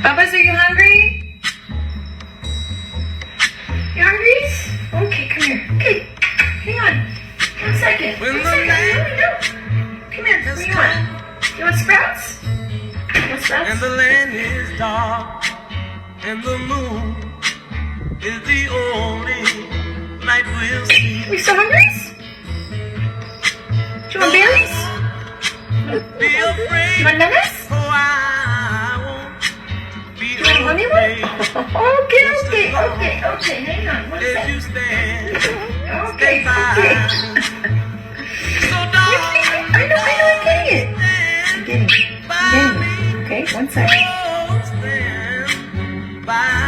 Bubba's, are you hungry? You hungry? Okay, come here. Okay, hang on. 1 second. 1 second. Here we go. Come here. What do you want? You want sprouts? You want sprouts? And the land is dark, and the moon is the only light we'll see. You still hungry? Do you want berries? Be afraid. You want bananas? Oh, I won't be You want a honey afraid. one? Okay. Hang on. 1 As you second. stand, Okay. so dark. I know. I'm getting it. I'm getting it. Okay, 1 second. Stand by